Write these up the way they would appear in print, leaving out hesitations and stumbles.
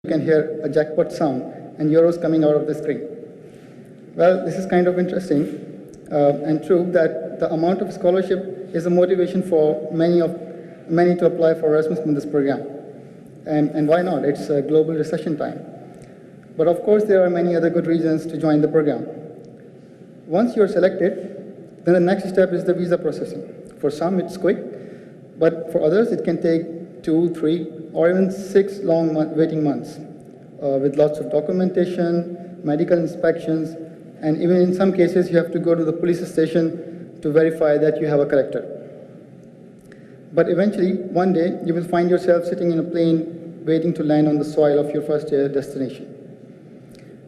you can hear a jackpot sound and euros coming out of the screen. Well, this is kind of interesting and true that the amount of scholarship is a motivation for many to apply for Erasmus Mundus program. And why not? It's a global recession time. But of course, there are many other good reasons to join the program. Once you're selected, then the next step is the visa processing. For some, it's quick, but for others, it can take 2, 3, or even 6 long waiting months with lots of documentation, medical inspections, and even in some cases, you have to go to the police station to verify that you have a character. But eventually, one day, you will find yourself sitting in a plane waiting to land on the soil of your first year destination.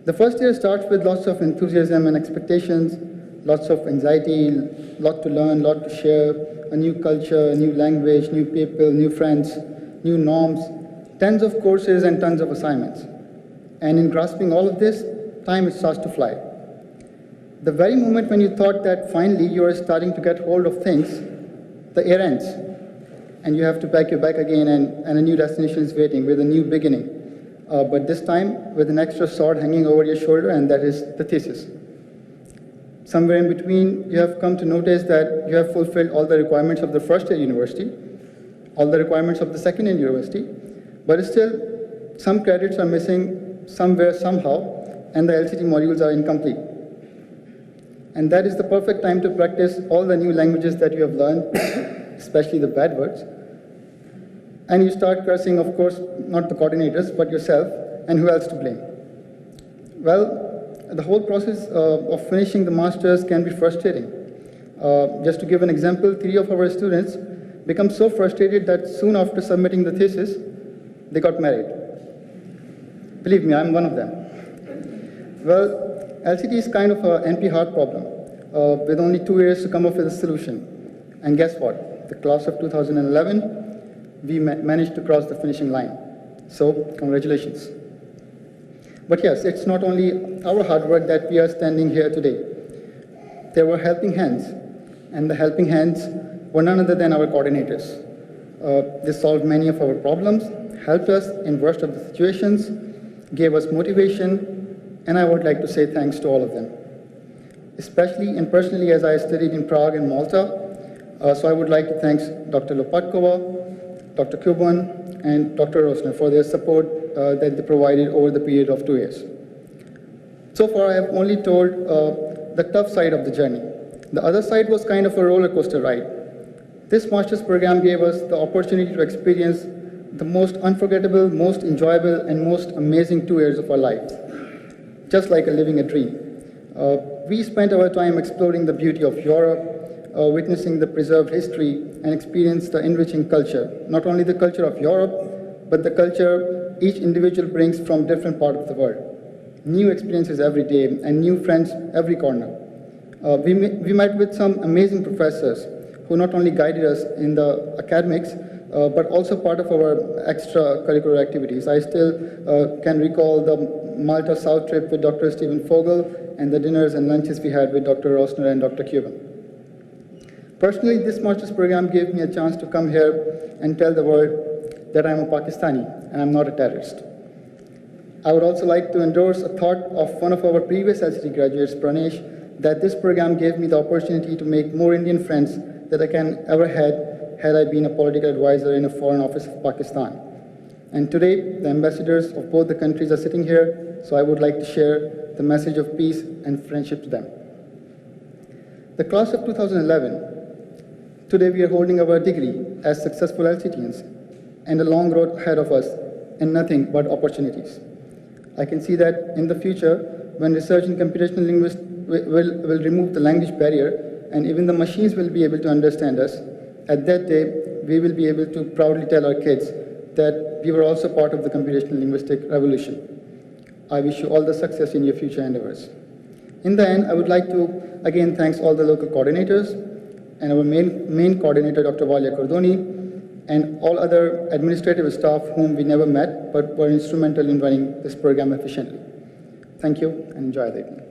The first year starts with lots of enthusiasm and expectations, lots of anxiety, lot to learn, lot to share, a new culture, a new language, new people, new friends, new norms, tons of courses and tons of assignments. And in grasping all of this, time starts to fly. The very moment when you thought that finally you are starting to get hold of things, the year ends, and you have to pack your bag again, and a new destination is waiting with a new beginning. But this time with an extra sword hanging over your shoulder, and that is the thesis. Somewhere in between, you have come to notice that you have fulfilled all the requirements of the first year university, all the requirements of the second year university, but still some credits are missing somewhere, somehow, and the LCT modules are incomplete. And that is the perfect time to practice all the new languages that you have learned, especially the bad words. And you start cursing, of course, not the coordinators, but yourself, and who else to blame? Well, the whole process of finishing the masters can be frustrating. Just to give an example, 3 of our students become so frustrated that soon after submitting the thesis, they got married. Believe me, I'm one of them. Well, LCT is kind of an NP hard problem, with only 2 years to come up with a solution. And guess what? The class of 2011, we managed to cross the finishing line. So, congratulations. But yes, it's not only our hard work that we are standing here today. There were helping hands, and the helping hands were none other than our coordinators. They solved many of our problems, helped us in worst of the situations, gave us motivation, and I would like to say thanks to all of them. Especially and personally, as I studied in Prague and Malta, so I would like to thank Dr. Lopatkova, Dr. Kuban, and Dr. Rosner for their support that they provided over the period of 2 years. So far, I have only told the tough side of the journey. The other side was kind of a roller coaster ride. This master's program gave us the opportunity to experience the most unforgettable, most enjoyable, and most amazing 2 years of our lives, just like living a dream. We spent our time exploring the beauty of Europe, witnessing the preserved history, and experienced the enriching culture. Not only the culture of Europe, but the culture each individual brings from different parts of the world. New experiences every day, and new friends every corner. We met with some amazing professors who not only guided us in the academics, but also part of our extracurricular activities. I still can recall the Malta South trip with Dr. Stephen Fogel and the dinners and lunches we had with Dr. Rosner and Dr. Cuban. Personally, this master's program gave me a chance to come here and tell the world that I'm a Pakistani and I'm not a terrorist. I would also like to endorse a thought of one of our previous LCT graduates, Pranesh, that this program gave me the opportunity to make more Indian friends that I can ever had I been a political advisor in a foreign office of Pakistan. And today, the ambassadors of both the countries are sitting here, so I would like to share the message of peace and friendship to them. The class of 2011, today we are holding our degree as successful LCTians, and a long road ahead of us, and nothing but opportunities. I can see that in the future, when research in computational linguistics will remove the language barrier, and even the machines will be able to understand us, at that day, we will be able to proudly tell our kids that we were also part of the computational linguistic revolution. I wish you all the success in your future endeavors. In the end, I would like to again thank all the local coordinators and our main coordinator, Dr. Valia Cordoni, and all other administrative staff whom we never met but were instrumental in running this program efficiently. Thank you and enjoy the evening.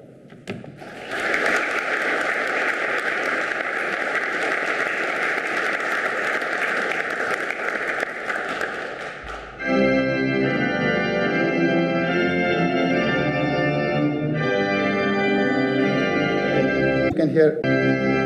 here.